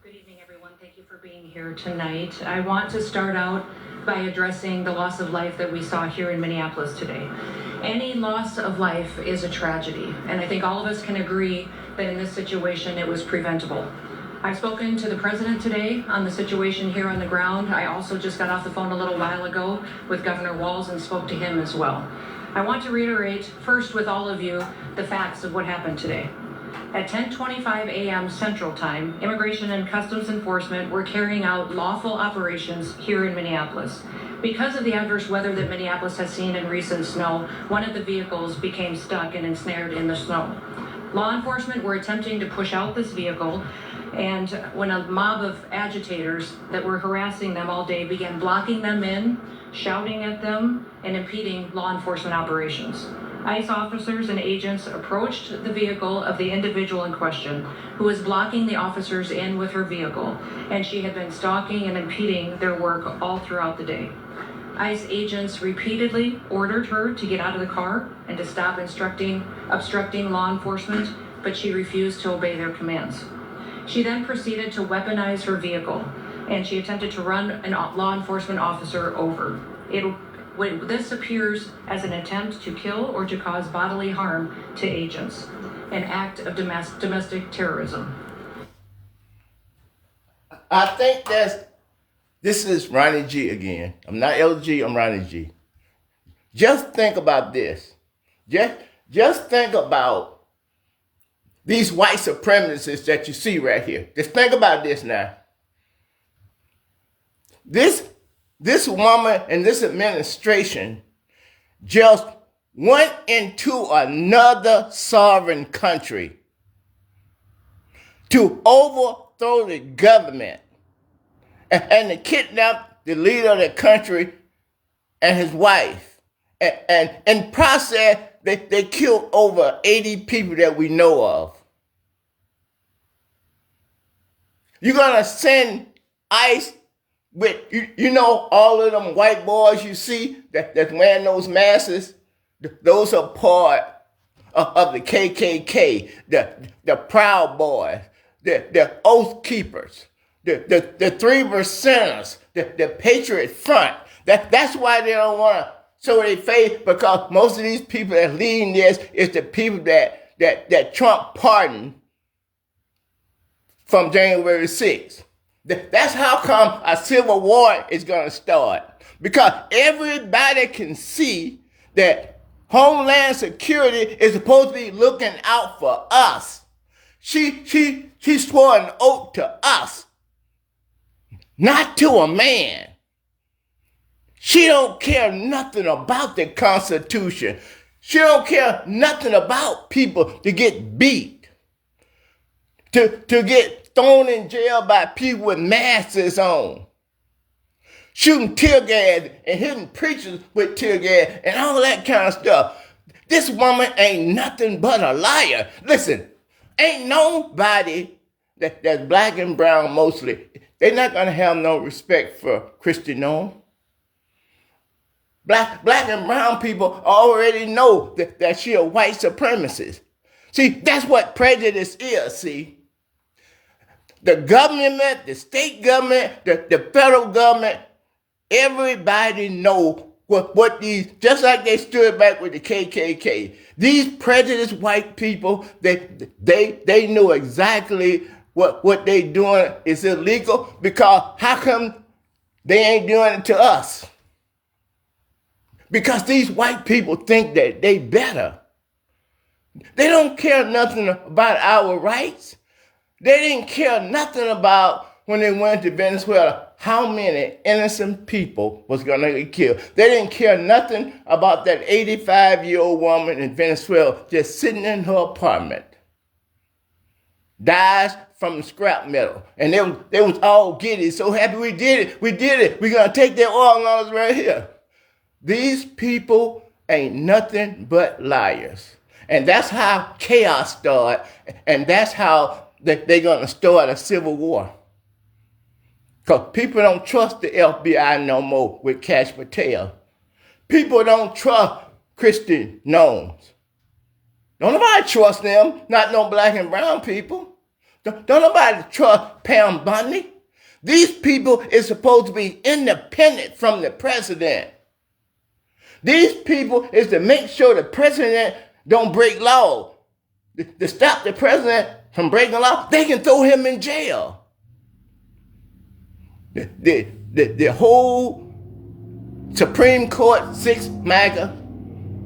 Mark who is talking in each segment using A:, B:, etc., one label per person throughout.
A: Good evening, everyone. Thank you for being here tonight. I want to start out by addressing the loss of life that we saw here in Minneapolis today. Any loss of life is a tragedy, and I think all of us can agree that in this situation it was preventable. I've spoken to the president today on the situation here on the ground. I also just got off the phone a little while ago with Governor Walz and spoke to him as well. I want to reiterate first with all of you the facts of what happened today. At 10:25 a.m. Central Time, Immigration and Customs Enforcement were carrying out lawful operations here in Minneapolis. Because of the adverse weather that Minneapolis has seen in recent snow, one of the vehicles became stuck and ensnared in the snow. Law enforcement were attempting to push out this vehicle, and when a mob of agitators that were harassing them all day began blocking them in, shouting at them, and impeding law enforcement operations. ICE officers and agents approached the vehicle of the individual in question, who was blocking the officers in with her vehicle, and she had been stalking and impeding their work all throughout the day. ICE agents repeatedly ordered her to get out of the car and to stop obstructing law enforcement, but she refused to obey their commands. She then proceeded to weaponize her vehicle, and she attempted to run a law enforcement officer over. This appears as an attempt to kill or to cause bodily harm to agents, an act of domestic terrorism.
B: I think this is Ronnie G again. I'm not LG, I'm Ronnie G. Just think about this. Just think about these white supremacists that you see right here. Just think about this now. This woman and this administration just went into another sovereign country to overthrow the government and to kidnap the leader of the country and his wife. And in process, they killed over 80 people that we know of. You're going to send ICE with, you know, all of them white boys you see that's wearing those masks, those are part of the KKK, the Proud Boys, the Oath Keepers, the 3%ers, the Patriot Front. That's why they don't want to show their face, because most of these people that leading this is the people that Trump pardoned from January 6th. That's how come a civil war is going to start. Because everybody can see that Homeland Security is supposed to be looking out for us. She swore an oath to us, not to a man. She don't care nothing about the Constitution. She don't care nothing about people to get beat, to get thrown in jail by people with masks on, shooting tear gas and hitting preachers with tear gas and all that kind of stuff. This woman ain't nothing but a liar. Listen, ain't nobody that's black and brown mostly, they're not going to have no respect for Kristi Noem. Black and brown people already know that she a white supremacist. See, that's what prejudice is, see. The government, the state government, the federal government, everybody know what these, just like they stood back with the KKK. These prejudiced white people, they know exactly what they doing is illegal, because how come they ain't doing it to us? Because these white people think that they better. They don't care nothing about our rights. They didn't care nothing about, when they went to Venezuela, how many innocent people was going to get killed. They didn't care nothing about that 85-year-old woman in Venezuela just sitting in her apartment. Dies from the scrap metal. And they was all giddy, so happy we did it. We're going to take their oil on us right here. These people ain't nothing but liars. And that's how chaos started. And that's how they're going to start a civil war. Because people don't trust the FBI no more with Kash Patel. People don't trust Kristi Noem. Don't nobody trust them, not no black and brown people. Don't nobody trust Pam Bundy. These people is supposed to be independent from the president. These people is to make sure the president don't break law. To stop the president from breaking law, they can throw him in jail. The whole Supreme Court, 6 MAGA,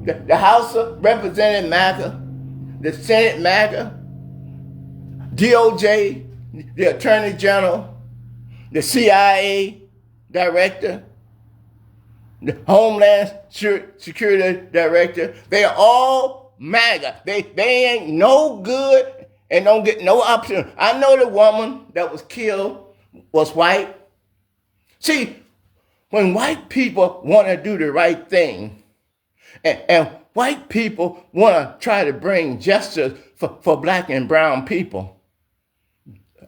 B: the House of Representatives MAGA, the Senate MAGA, DOJ, the Attorney General, the CIA Director, the Homeland Security Director, they are all MAGA. They ain't no good and don't get no opportunity. I know the woman that was killed was white. See, when white people want to do the right thing, and white people want to try to bring justice for black and brown people,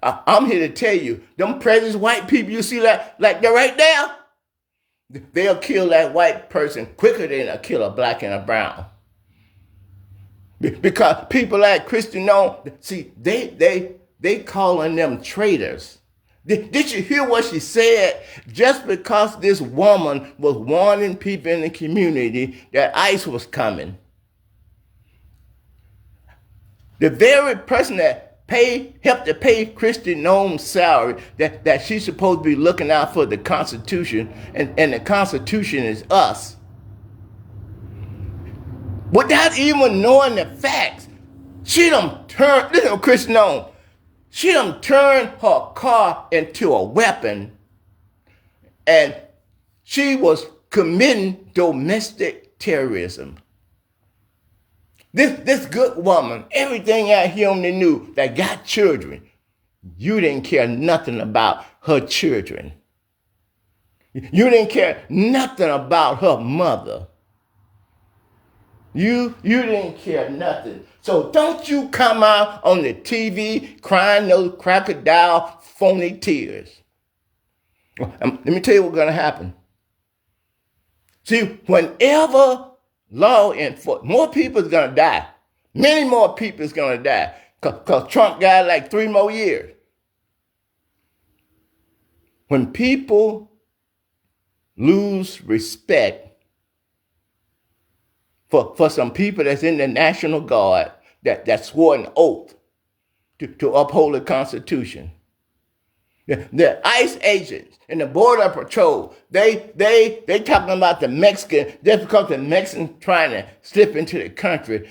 B: I'm here to tell you, them prejudiced white people you see like they're right there, they'll kill that white person quicker than they'll kill a black and a brown. Because people like Kristi Noem, see, they calling them traitors. Did you hear what she said? Just because this woman was warning people in the community that ICE was coming. The very person that helped to pay Kristi Noem's salary, that she's supposed to be looking out for the Constitution, and the Constitution is us. Without even knowing the facts, she done turned, listen to Kristi Noem, she done turned her car into a weapon, and she was committing domestic terrorism. This good woman, everything out here on the news that got children, you didn't care nothing about her children. You didn't care nothing about her mother. You didn't care nothing. So don't you come out on the TV crying those crocodile phony tears. Let me tell you what's going to happen. See, whenever law enforcement, more people is going to die. Many more people is going to die. Because Trump got like 3 more years. When people lose respect for some people that's in the National Guard that swore an oath to uphold the Constitution. The ICE agents and the Border Patrol, they talking about the Mexican, just because the Mexicans trying to slip into the country.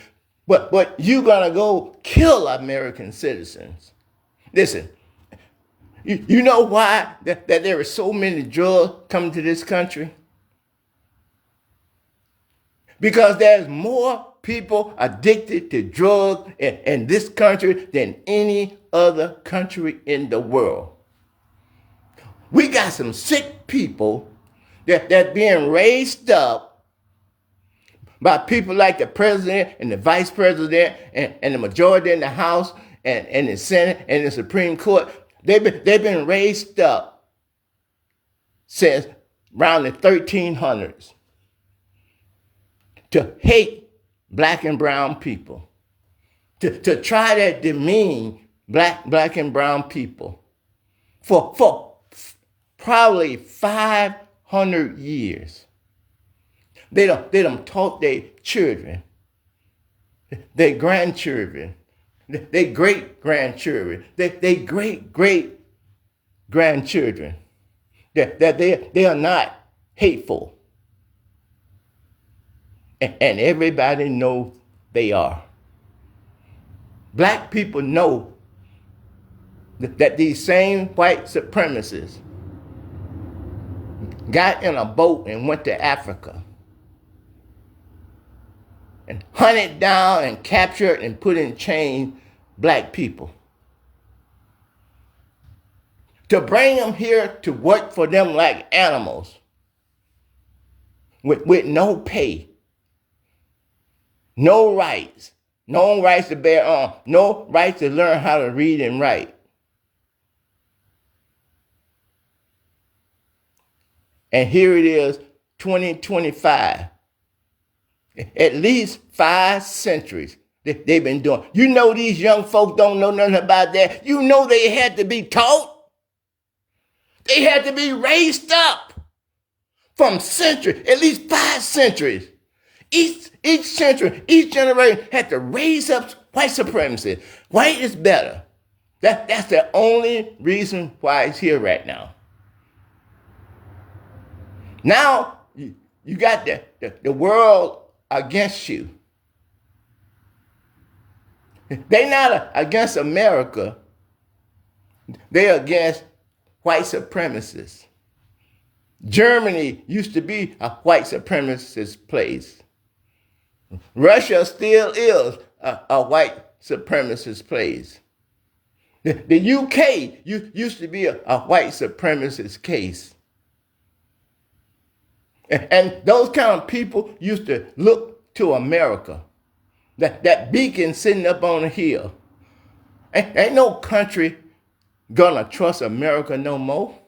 B: But you gonna go kill American citizens. Listen, you know why that there are so many drugs coming to this country? Because there's more people addicted to drugs in this country than any other country in the world. We got some sick people that being raised up by people like the president and the vice president and the majority in the House and the Senate and the Supreme Court. They've been raised up since around the 1300s. To hate black and brown people, to try to demean black and brown people for probably 500 years. They done taught their children, their grandchildren, their great-grandchildren, their great-great-grandchildren that they are not hateful. And everybody knows they are. Black people know that these same white supremacists got in a boat and went to Africa and hunted down and captured and put in chains black people to bring them here to work for them like animals with no pay. No rights. No rights to bear arms. No rights to learn how to read and write. And here it is, 2025. At least 5 centuries they've been doing. You know these young folks don't know nothing about that. You know they had to be taught. They had to be raised up from centuries, at least 5 centuries. Each century, each generation had to raise up white supremacy. White is better. That's the only reason why it's here right now. Now you got the world against you. They're not against America. They're against white supremacists. Germany used to be a white supremacist place. Russia still is a white supremacist place. The UK used to be a white supremacist case. And those kind of people used to look to America. That beacon sitting up on the hill. Ain't no country gonna trust America no more.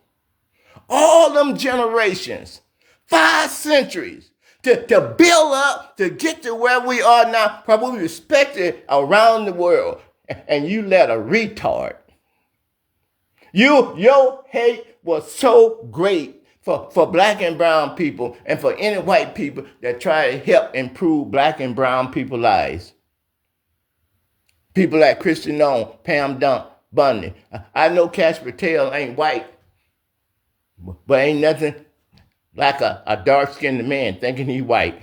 B: All them generations, 5 centuries, to build up, to get to where we are now, probably respected around the world. And you let a retard. Your hate was so great for black and brown people and for any white people that try to help improve black and brown people's lives. People like Christian Nome, Pam Bundy. I know Cash Patel ain't white, but ain't nothing like a dark-skinned man thinking he white.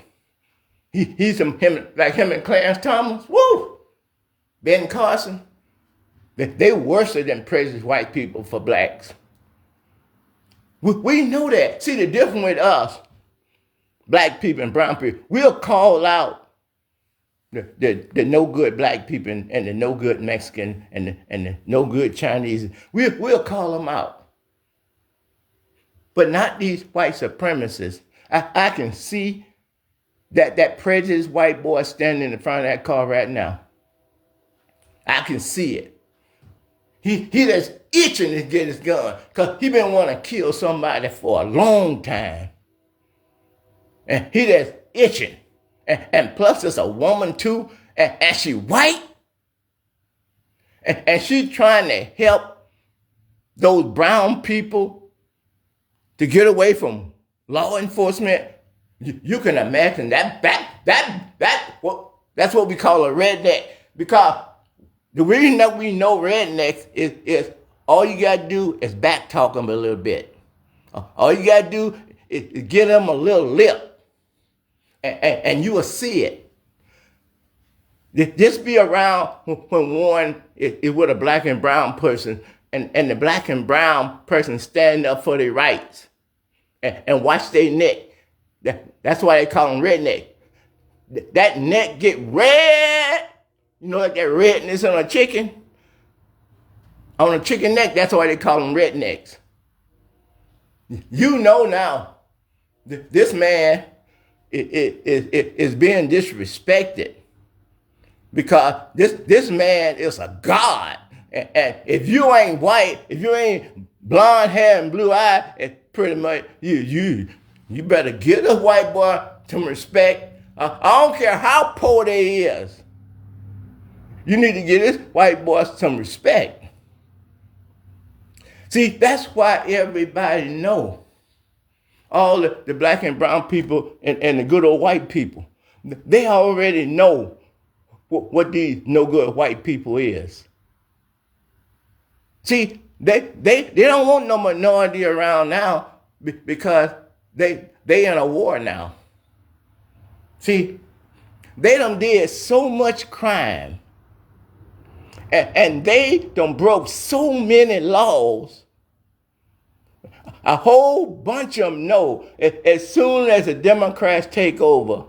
B: He's like him and Clarence Thomas. Woo! Ben Carson. They worse than prejudiced white people for blacks. We know that. See, the difference with us, black people and brown people, we'll call out the no good black people and the no good Mexican and the no good Chinese. We'll call them out. But not these white supremacists. I can see that prejudiced white boy standing in front of that car right now. I can see it. He just itching to get his gun because he been wanting to kill somebody for a long time. And he just itching. And plus it's a woman too, and she white. And she trying to help those brown people to get away from law enforcement. You can imagine that's what we call a redneck. Because the reason that we know rednecks is all you got to do is back talk them a little bit. All you got to do is give them a little lip, and you will see it. Just be around when one is with a black and brown person, and the black and brown person standing up for their rights, and watch their neck. That's why they call them redneck. That neck get red. You know, like that redness on a chicken? On a chicken neck, that's why they call them rednecks. You know now, this man is being disrespected because this man is a god. And if you ain't white, if you ain't blonde hair and blue eye, it's pretty much you better give this white boy some respect. I don't care how poor they is. You need to give this white boy some respect. See, that's why everybody know. All the black and brown people and the good old white people, they already know what these no good white people is. See, they don't want no minority around now because they in a war now. See, they done did so much crime. And they done broke so many laws. A whole bunch of them know as soon as the Democrats take over,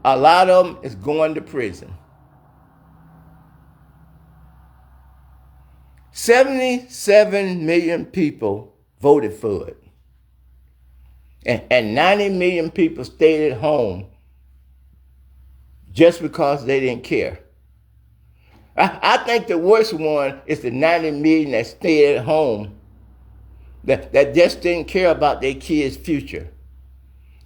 B: a lot of them is going to prison. 77 million people voted for it. And 90 million people stayed at home just because they didn't care. I think the worst one is the 90 million that stayed at home that just didn't care about their kids' future.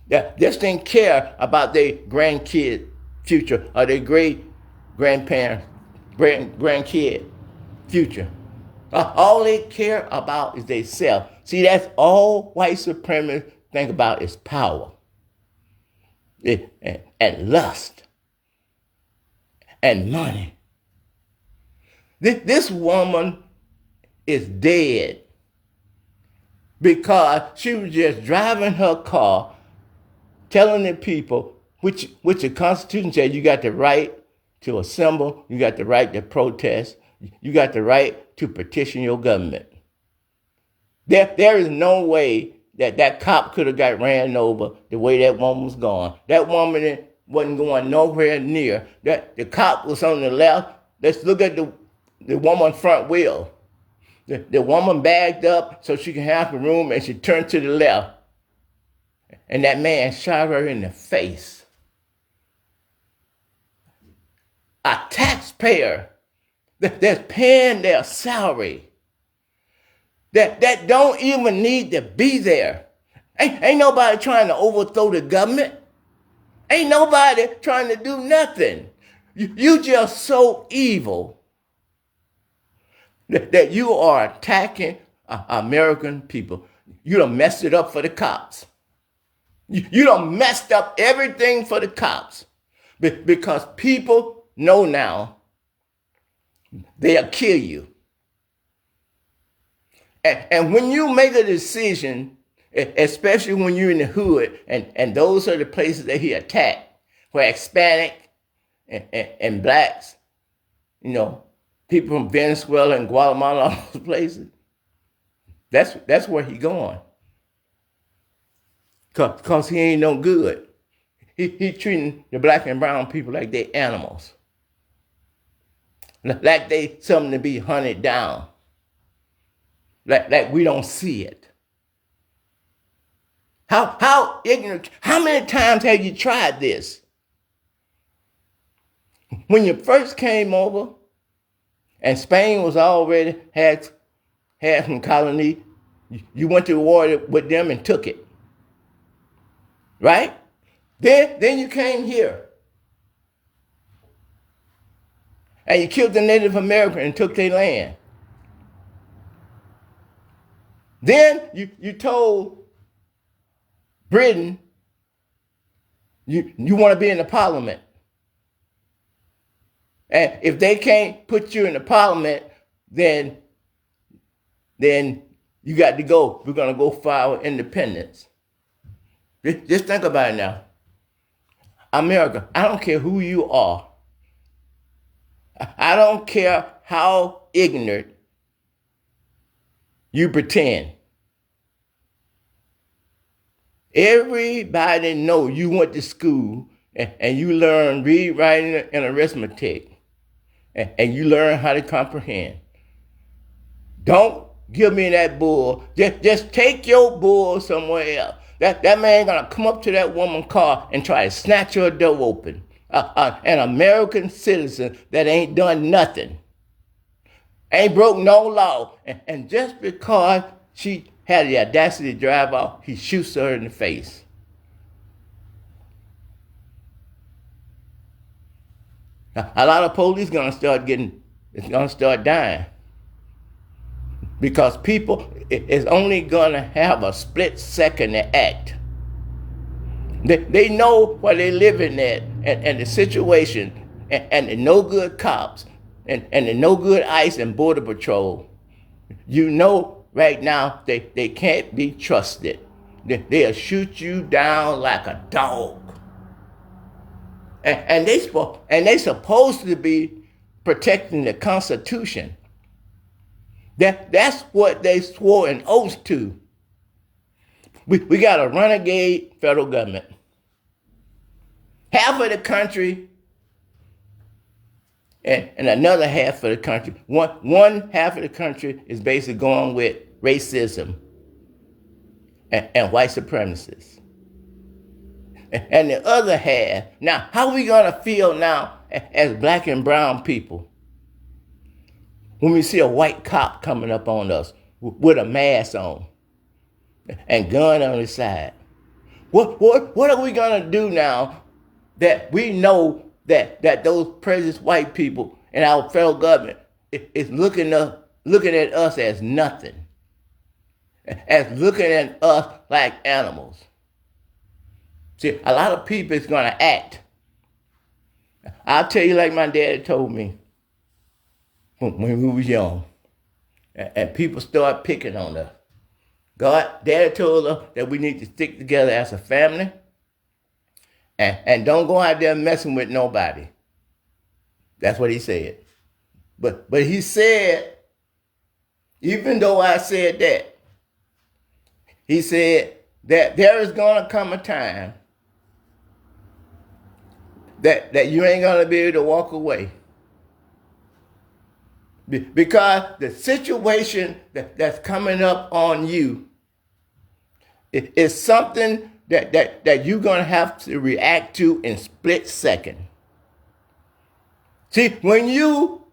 B: That just didn't care about their grandkids' future or their great grandparents, grandkid future. All they care about is they self. See, that's all white supremacists think about is power and lust and money. This woman is dead because she was just driving her car, telling the people, which the Constitution said you got the right to assemble, you got the right to protest, you got the right to petition your government. There is no way that cop could have got ran over the way that woman was going. That woman wasn't going nowhere near. The cop was on the left. Let's look at the woman's front wheel. The woman backed up so she can have the room, and she turned to the left. And that man shot her in the face. A taxpayer that's paying their salary that don't even need to be there. Ain't nobody trying to overthrow the government. Ain't nobody trying to do nothing. You just so evil that you are attacking American people. You done messed it up for the cops. You done messed up everything for the cops because people know now they'll kill you. And when you make a decision, especially when you're in the hood, and those are the places that he attacked, where Hispanic and blacks, people from Venezuela and Guatemala, all those places, that's where he going. Because he ain't no good. He treating the black and brown people like they animals. Like they something to be hunted down. Like we don't see it. How ignorant, how many times have you tried this? When you first came over and Spain was already had some colony, you went to war with them and took it. Right? Then you came here. And you killed the Native American and took their land. Then you told Britain you want to be in the parliament. And if they can't put you in the parliament, then you got to go. We're going to go file independence. Just think about it now. America, I don't care who you are. I don't care how ignorant you pretend. Everybody know you went to school and you learn read, writing, and arithmetic. And you learn how to comprehend. Don't give me that bull. Just take your bull somewhere else. That man gonna come up to that woman's car and try to snatch her door open. An American citizen that ain't done nothing. Ain't broke no law. And just because she had the audacity to drive off, he shoots her in the face. A lot of police gonna start dying. Because people is only gonna have a split second to act. They know where they living at and the situation and the no good cops and the no good ICE and Border Patrol. You know right now they can't be trusted. They'll shoot you down like a dog. And they supposed to be protecting the Constitution. That's what they swore an oath to. We got a renegade federal government. Half of the country and another half of the country, one half of the country is basically going with racism and white supremacists. And the other half, now how are we going to feel now as black and brown people when we see a white cop coming up on us with a mask on and gun on his side? What are we going to do now that we know that those prejudiced white people and our federal government is looking at us as nothing, as looking at us like animals. See, a lot of people is going to act. I'll tell you like my dad told me when we was young, and people start picking on us. Dad told us that we need to stick together as a family and don't go out there messing with nobody. That's what he said. But he said, even though I said that, he said that there is going to come a time that you ain't going to be able to walk away. Because the situation that's coming up on you is something that you're going to have to react to in split second. See, when you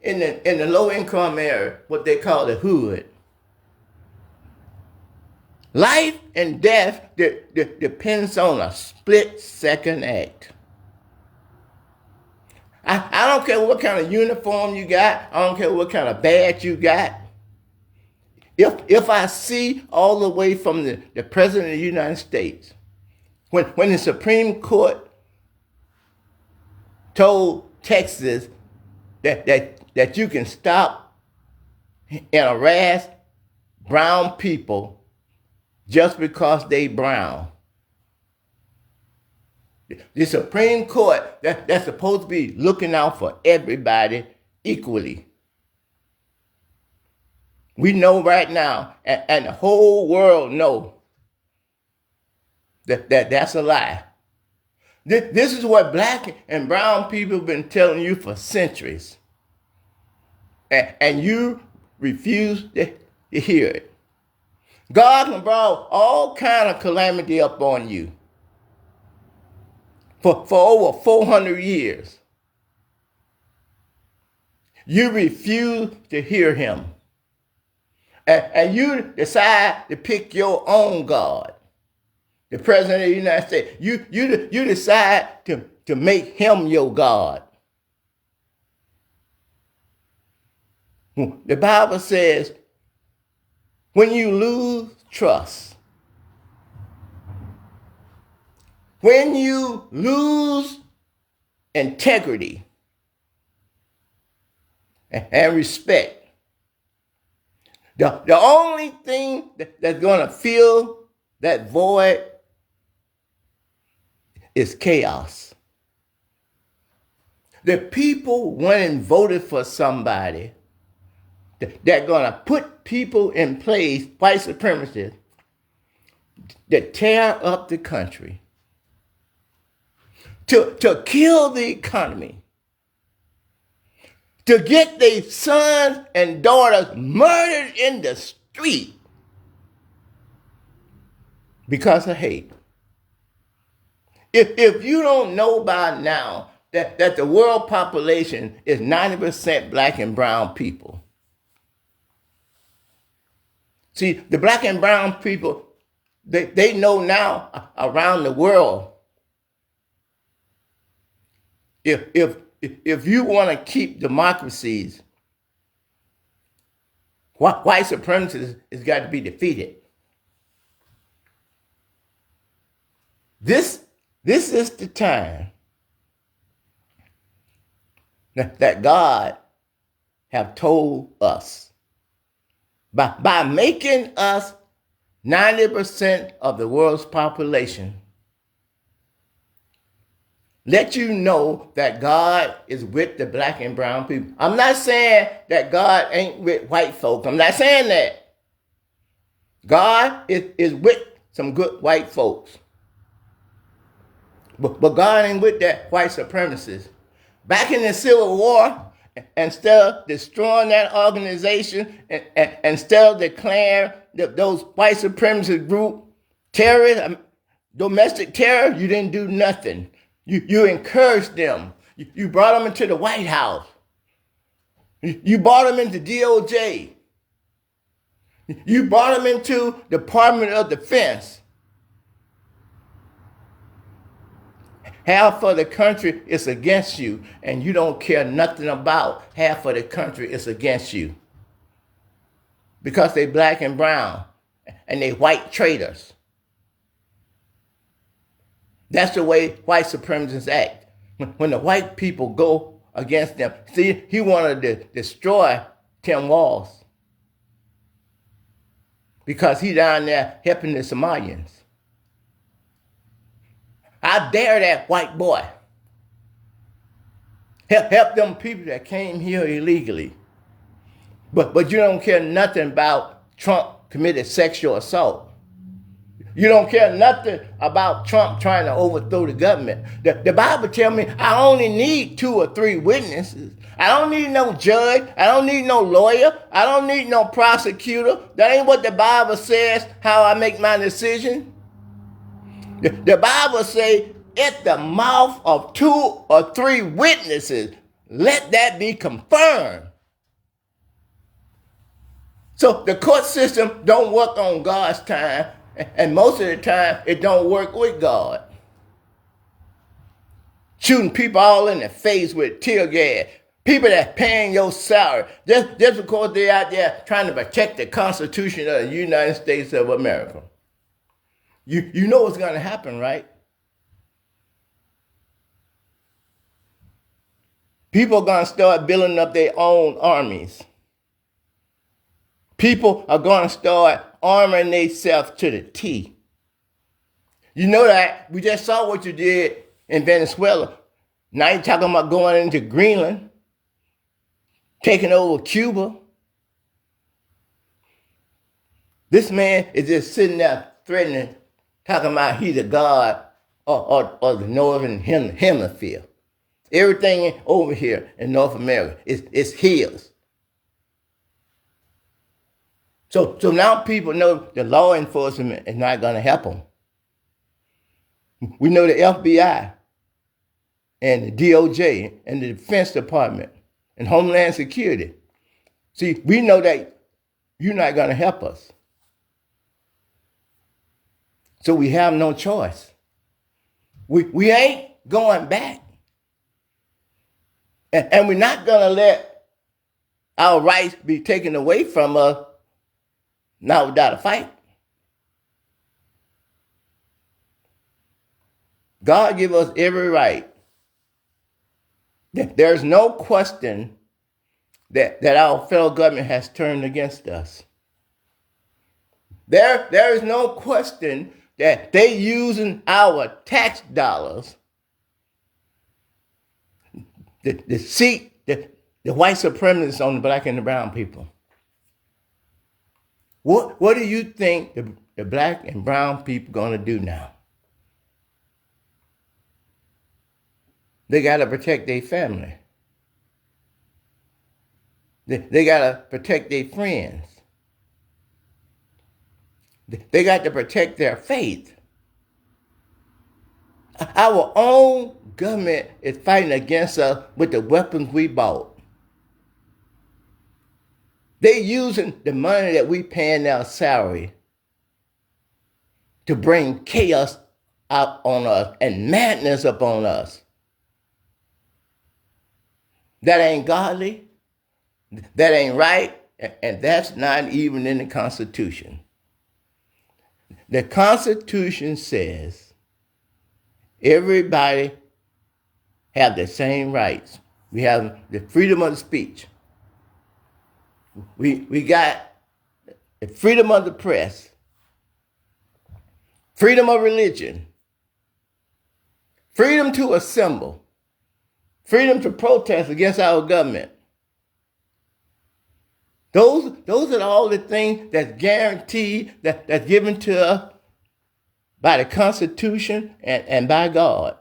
B: in the low income area, what they call the hood, life and death depends on a split second act. I don't care what kind of uniform you got. I don't care what kind of badge you got. If I see all the way from the President of the United States, when the Supreme Court told Texas that you can stop and harass brown people just because they brown. The Supreme Court that's supposed to be looking out for everybody equally. We know right now, and the whole world know that's a lie. This is what black and brown people have been telling you for centuries. And you refuse to hear it. God can brought all kind of calamity up on you for over 400 years. You refuse to hear him. And you decide to pick your own God. The President of the United States. You decide to make him your God. The Bible says, when you lose trust, when you lose integrity and respect, the only thing that's going to fill that void is chaos. The people went and voted for somebody that's going to put people in place, white supremacists, that tear up the country, to kill the economy, to get their sons and daughters murdered in the street because of hate. If you don't know by now that the world population is 90% black and brown people. See, the black and brown people, they know now around the world, if you want to keep democracies, white supremacy has got to be defeated. This is the time that God have told us. By making us 90% of the world's population, let you know that God is with the black and brown people. I'm not saying that God ain't with white folks. I'm not saying that. God is with some good white folks. But God ain't with that white supremacist. Back in the Civil War, instead of destroying that organization, and instead of declaring those white supremacist group terrorists, domestic terror, you didn't do nothing. You encouraged them. You brought them into the White House. You brought them into DOJ. You brought them into Department of Defense. Half of the country is against you, and you don't care nothing about half of the country is against you. Because they black and brown, and they white traitors. That's the way white supremacists act. When the white people go against them, see, he wanted to destroy Tim Walz because he down there helping the Somalians. I dare that white boy. Help them people that came here illegally. But you don't care nothing about Trump committed sexual assault. You don't care nothing about Trump trying to overthrow the government. The Bible tells me I only need 2 or 3 witnesses. I don't need no judge. I don't need no lawyer. I don't need no prosecutor. That ain't what the Bible says, how I make my decision. The Bible says, at the mouth of 2 or 3 witnesses, let that be confirmed. So the court system don't work on God's time, and most of the time it don't work with God. Shooting people all in the face with tear gas. People that paying your salary just because they're out there trying to protect the Constitution of the United States of America. You know what's going to happen, right? People are going to start building up their own armies. People are going to start arming themselves to the T. You know that. We just saw what you did in Venezuela. Now you're talking about going into Greenland, taking over Cuba. This man is just sitting there threatening, talking about he's a god or the northern hemisphere. Everything over here in North America is his. So now people know the law enforcement is not going to help them. We know the FBI and the DOJ and the Defense Department and Homeland Security. See, we know that you're not going to help us. So we have no choice. We ain't going back. And we're not going to let our rights be taken away from us not without a fight. God give us every right. There's no question that our federal government has turned against us. There is no question that they using our tax dollars to seek the white supremacists on the black and the brown people. What do you think the black and brown people going to do now? They got to protect their family. They got to protect their friends. They got to protect their faith. Our own government is fighting against us with the weapons we bought. They using the money that we paying our salary to bring chaos out on us and madness upon us. That ain't godly. That ain't right. And that's not even in the Constitution. The Constitution says everybody have the same rights. We have the freedom of speech. We got the freedom of the press, freedom of religion, freedom to assemble, freedom to protest against our government. Those are all the things that's guaranteed, that's given to us by the Constitution and by God.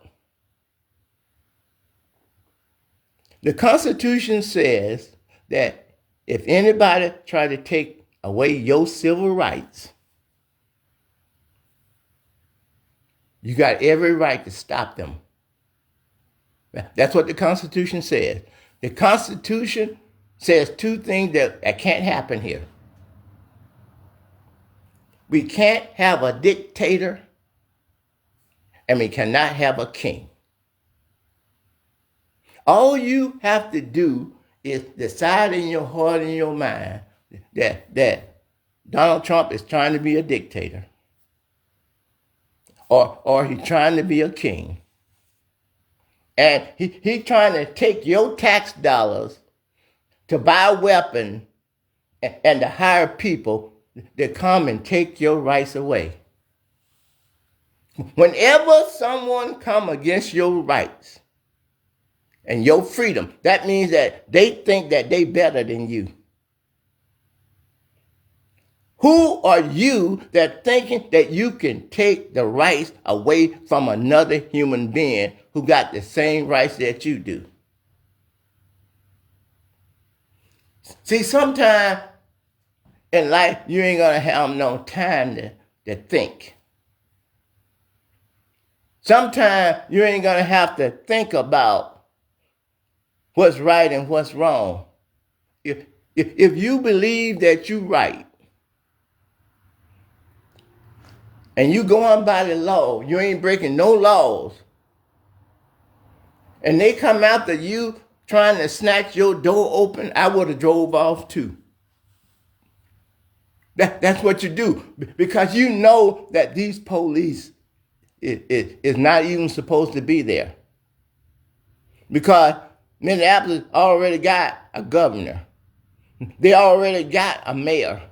B: The Constitution says that if anybody try to take away your civil rights, you got every right to stop them. That's what the Constitution says. The Constitution says 2 things that can't happen here. We can't have a dictator, and we cannot have a king. All you have to do is decide in your heart and your mind that Donald Trump is trying to be a dictator, or he's trying to be a king. And he's trying to take your tax dollars to buy a weapon and to hire people to come and take your rights away. Whenever someone come against your rights and your freedom, that means that they think that they better than you. Who are you that thinking that you can take the rights away from another human being who got the same rights that you do? See, sometimes in life, you ain't gonna have no time to think. Sometimes you ain't gonna have to think about what's right and what's wrong. If you believe that you're right, and you going by the law, you ain't breaking no laws, and they come after you trying to snatch your door open, I would have drove off too. That's what you do, because you know that these police is not even supposed to be there. Because Minneapolis already got a governor. They already got a mayor.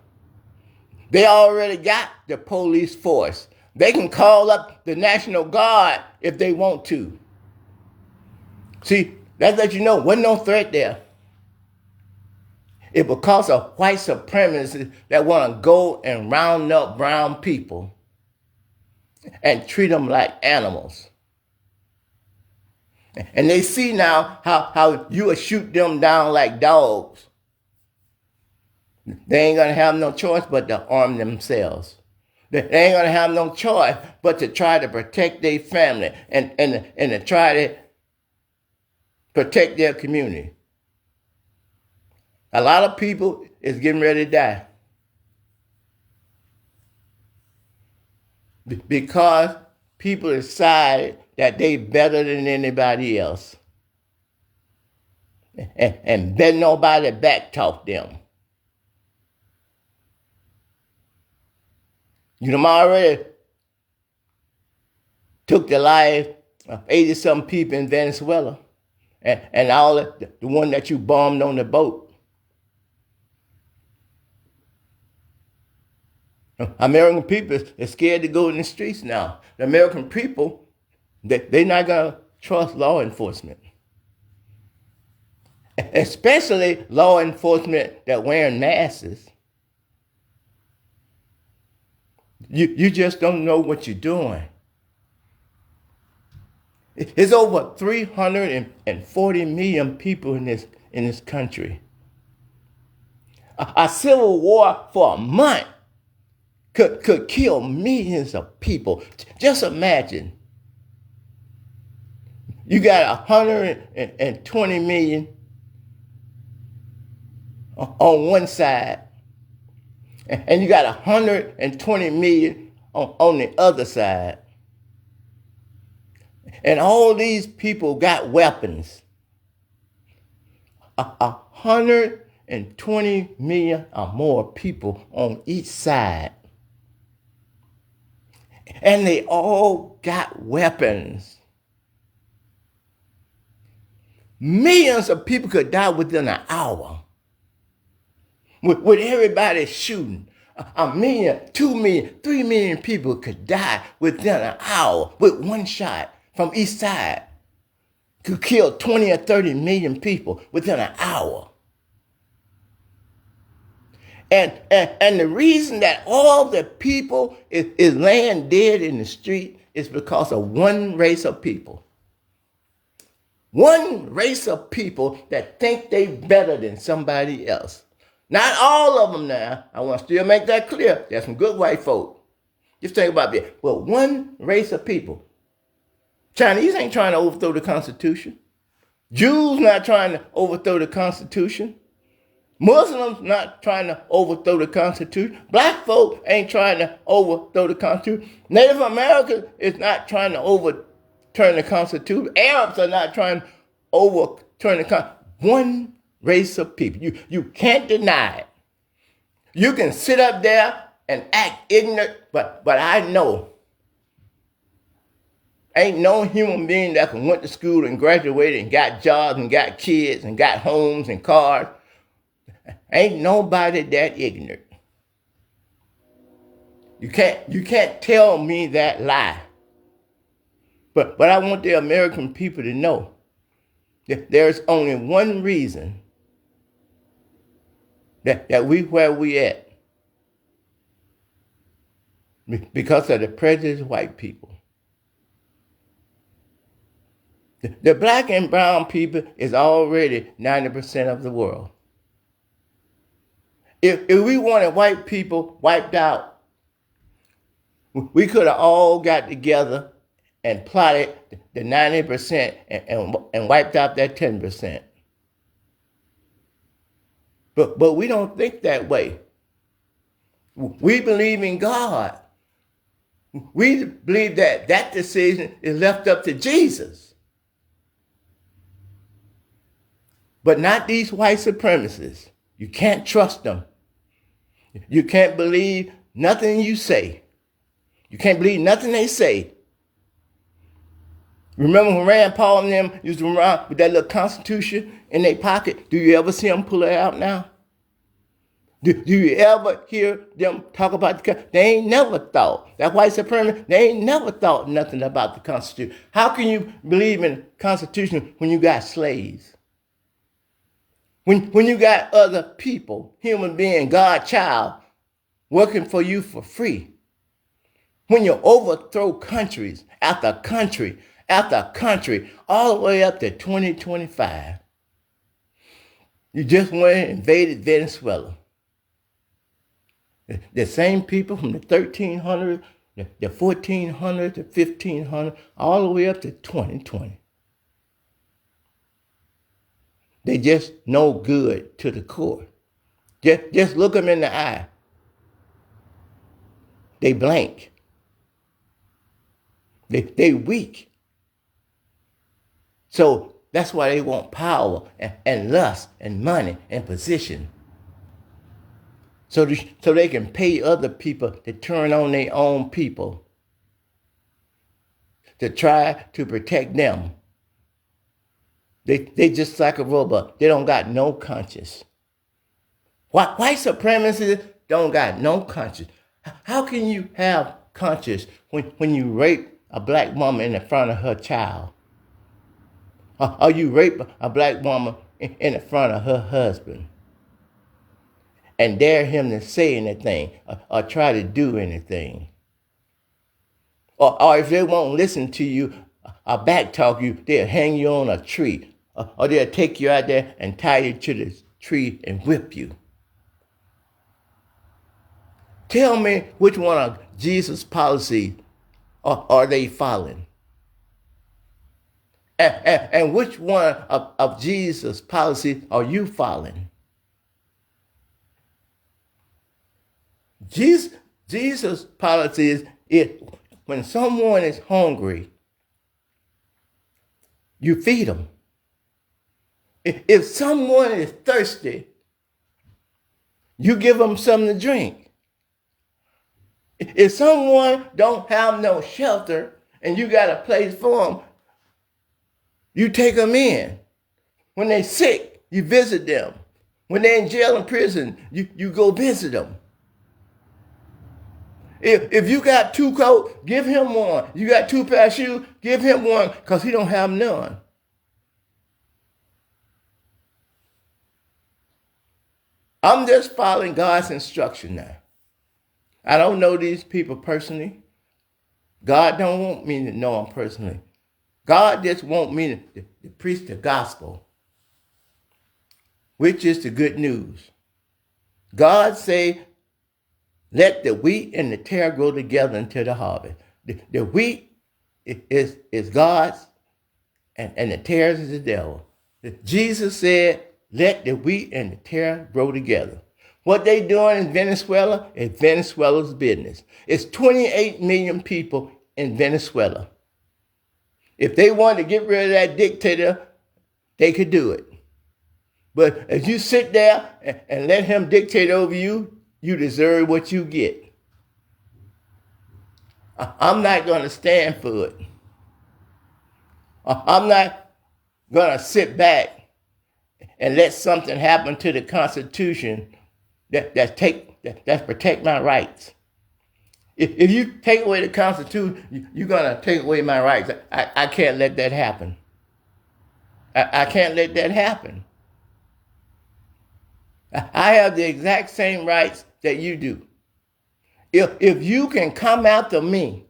B: They already got the police force. They can call up the National Guard if they want to. See, that lets you know wasn't no threat there. It because of white supremacists that want to go and round up brown people and treat them like animals. And they see now how you will shoot them down like dogs. They ain't going to have no choice but to arm themselves. They ain't going to have no choice but to try to protect their family and to try to protect their community. A lot of people is getting ready to die because people decide that they better than anybody else and bet nobody backtalk them. You know, I already took the life of 80-something people in Venezuela and all the one that you bombed on the boat. American people are scared to go in the streets now. The American people, they're not going to trust law enforcement. Especially law enforcement that wearing masks. You just don't know what you're doing. There's over 340 million people in this country. A civil war for a month could kill millions of people. Just imagine. You got 120 million on one side, and you got 120 million on the other side. And all these people got weapons. 120 million or more people on each side. And they all got weapons. Millions of people could die within an hour. With everybody shooting. 1 million, 2 million, 3 million people could die within an hour with one shot from each side. Could kill 20 or 30 million people within an hour. And the reason that all the people is laying dead in the street is because of one race of people. One race of people that think they better than somebody else. Not all of them now. I want to still make that clear. There's some good white folk. Just think about that. Well, one race of people. Chinese ain't trying to overthrow the Constitution. Jews not trying to overthrow the Constitution. Muslims not trying to overthrow the Constitution. Black folk ain't trying to overthrow the Constitution. Native Americans is not trying to overturn the Constitution. Arabs are not trying to overturn the country. One race of people. You can't deny it. You can sit up there and act ignorant, but I know ain't no human being that went to school and graduated and got jobs and got kids and got homes and cars. Ain't nobody that ignorant. You can't tell me that lie. But I want the American people to know that there's only one reason that we where we at. Because of the prejudice of white people. The black and brown people is already 90% of the world. If we wanted white people wiped out, we could have all got together and plotted the 90% and wiped out that 10%. But we don't think that way. We believe in God. We believe that decision is left up to Jesus. But not these white supremacists. You can't trust them. You can't believe nothing you say. You can't believe nothing they say. Remember when Rand Paul and them used to run around with that little Constitution in their pocket? Do you ever see them pull it out now? Do you ever hear them talk about the Constitution? They ain't never thought. That white supremacy, they ain't never thought nothing about the Constitution. How can you believe in the Constitution when you got slaves? When you got other people, human being, God child, working for you for free. When you overthrow countries after country after country, all the way up to 2025. You just went and invaded Venezuela. The same people from the 1300, the 1400, the 1500, all the way up to 2020. They just no good to the core. Just look them in the eye. They blank. They weak. So that's why they want power and lust and money and position. So they can pay other people to turn on their own people to try to protect them. They just like a robot. They don't got no conscience. White supremacists don't got no conscience. How can you have conscience when you rape a black woman in the front of her child? Or you rape a black woman in the front of her husband and dare him to say anything or try to do anything? Or if they won't listen to you or backtalk you, they'll hang you on a tree. Or they'll take you out there and tie you to the tree and whip you. Tell me which one of Jesus' policies are they following? And which one of Jesus' policies are you following? Jesus' policy is when someone is hungry, you feed them. If someone is thirsty, you give them something to drink. If someone don't have no shelter and you got a place for them, you take them in. When they're sick, you visit them. When they're in jail and prison, you go visit them. If you got 2 coats, give him one. You got 2 pair of shoes, give him one because he don't have none. I'm just following God's instruction now. I don't know these people personally. God don't want me to know them personally. God just want me to preach the gospel, which is the good news. God say, let the wheat and the tare grow together until the harvest. The wheat is God's and the tares is the devil. Jesus said, let the wheat and the tare grow together. What they doing in Venezuela is Venezuela's business. It's 28 million people in Venezuela. If they wanted to get rid of that dictator, they could do it. But if you sit there and let him dictate over you, you deserve what you get. I'm not going to stand for it. I'm not going to sit back and let something happen to the Constitution that protect my rights. If you take away the Constitution, you're going to take away my rights. I can't let that happen. I can't let that happen. I have the exact same rights that you do. If you can come after me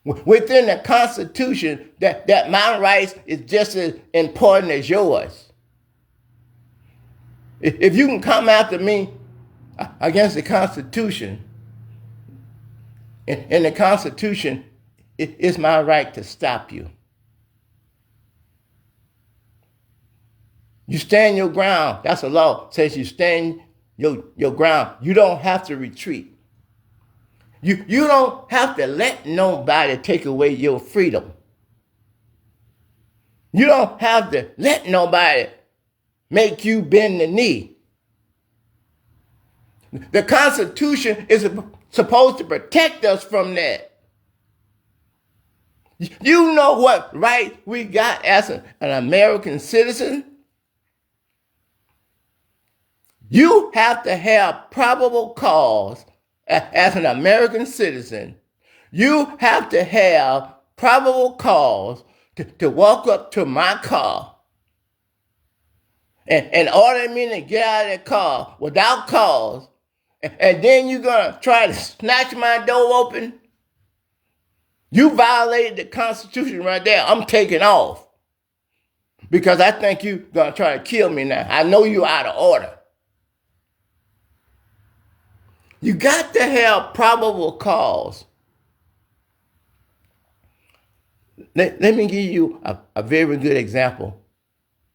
B: within the Constitution, that my rights is just as important as yours. If you can come after me against the Constitution, in the Constitution, it's my right to stop you. You stand your ground. That's a law. It says you stand your ground. You don't have to retreat. You don't have to let nobody take away your freedom. You don't have to let nobody make you bend the knee. The Constitution is supposed to protect us from that. You know what right we got as an American citizen? You have to have probable cause as an American citizen. You have to have probable cause to walk up to my car and order me to get out of the car without cause, and then you're going to try to snatch my door open. You violated the Constitution right there. I'm taking off because I think you're going to try to kill me now. I know you're out of order. You got to have probable cause. Let me give you a very good example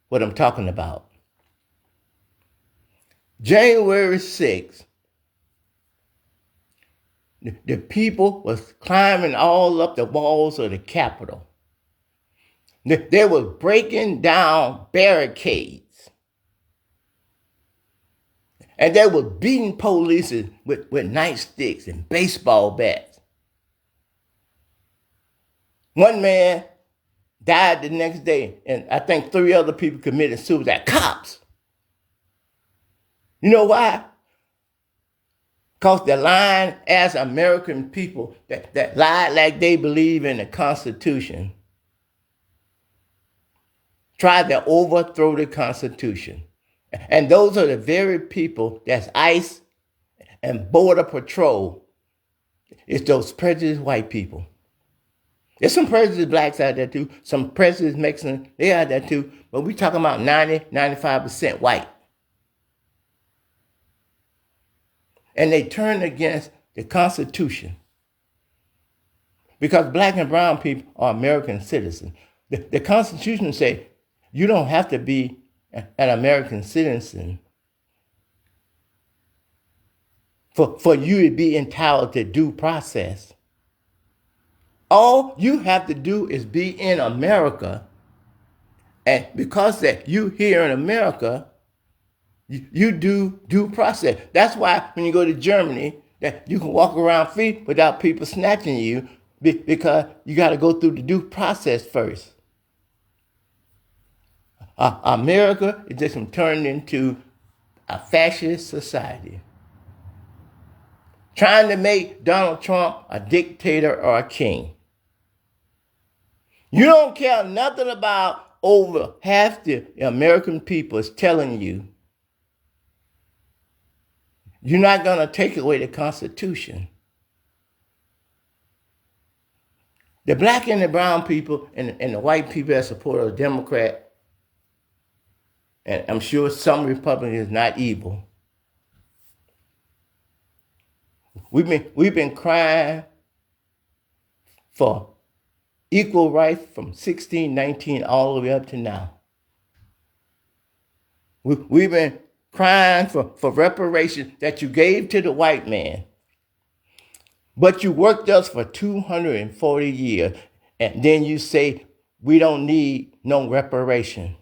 B: what I'm talking about. January 6th, the people was climbing all up the walls of the Capitol. They were breaking down barricades. And they were beating police with nightsticks and baseball bats. One man died the next day, and I think 3 other people committed suicide. Cops. You know why? Because they're lying as American people that lied like they believe in the Constitution. Tried to overthrow the Constitution. And those are the very people that's ICE and Border Patrol. It's those prejudiced white people. There's some prejudiced blacks out there too. Some prejudiced Mexicans, they out there too. But we talking about 95% white. And they turned against the Constitution. Because black and brown people are American citizens. The Constitution says you don't have to be an American citizen for you to be entitled to due process. All you have to do is be in America, and because that you here in America, you do due process. That's why when you go to Germany, that you can walk around free without people snatching you, because you got to go through the due process first. America is just turned into a fascist society, trying to make Donald Trump a dictator or a king. You don't care nothing about over half the American people is telling you you're not going to take away the Constitution. The black and the brown people and the white people that support a Democrat, and I'm sure some Republicans is not evil. We've been crying for equal rights from 1619 all the way up to now. We've been crying for reparations that you gave to the white man. But you worked us for 240 years, and then you say we don't need no reparation.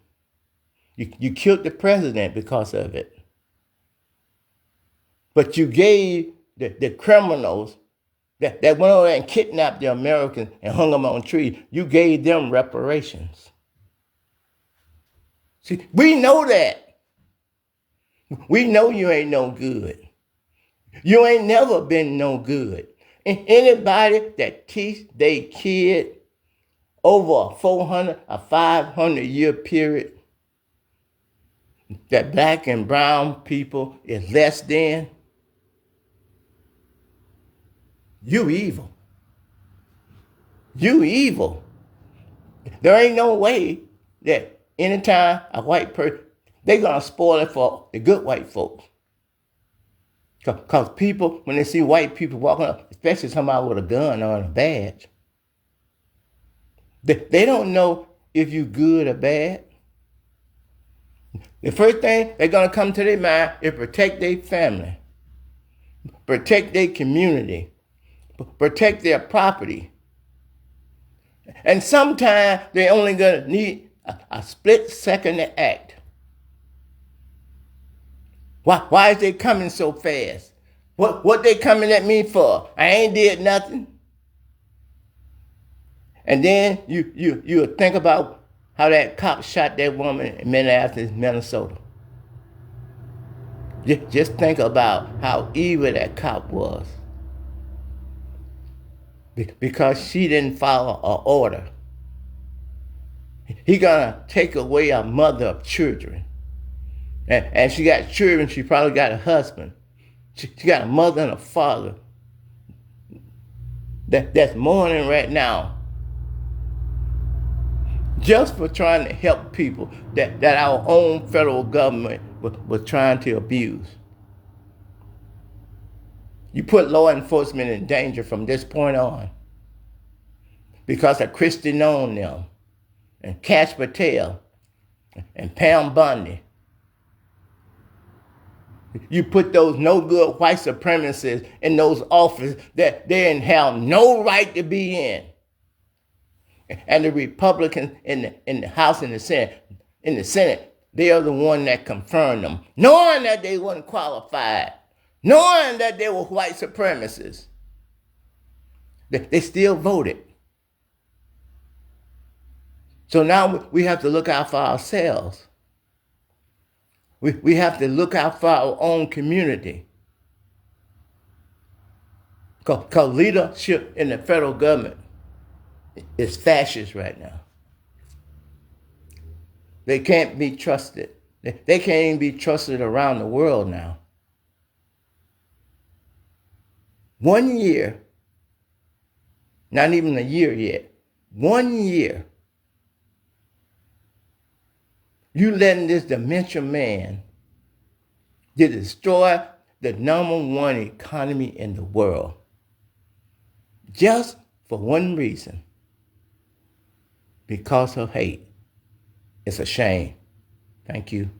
B: You killed the president because of it. But you gave the criminals that went over there and kidnapped the Americans and hung them on trees, you gave them reparations. See, we know that. We know you ain't no good. You ain't never been no good. And anybody that teach their kid over a 400, a 500 year period that black and brown people is less than, you evil. You evil. There ain't no way that anytime a white person, they're going to spoil it for the good white folks. Because people, when they see white people walking up, especially somebody with a gun or a badge, they don't know if you good or bad. The first thing they're going to come to their mind is protect their family, protect their community, protect their property. And sometimes they're only going to need a split second to act. Why is they coming so fast? What they coming at me for? I ain't did nothing. And then you think about how that cop shot that woman in Minneapolis, Minnesota. Just think about how evil that cop was. Because she didn't follow an order. He gonna take away a mother of children. And she got children, she probably got a husband. She got a mother and a father that's mourning right now. Just for trying to help people that our own federal government was trying to abuse. You put law enforcement in danger from this point on because of Kristi Noem them and Kash Patel and Pam Bondi. You put those no good white supremacists in those offices that they didn't have no right to be in. And the Republicans in the House and the Senate, they are the one that confirmed them, knowing that they weren't qualified, knowing that they were white supremacists. They still voted. So now we have to look out for ourselves. We have to look out for our own community. Because leadership in the federal government is fascist right now. They can't be trusted. They can't even be trusted around the world now. 1 year, not even a year yet, 1 year, you letting this dementia man to destroy the #1 economy in the world just for one reason, because of hate. It's a shame. Thank you.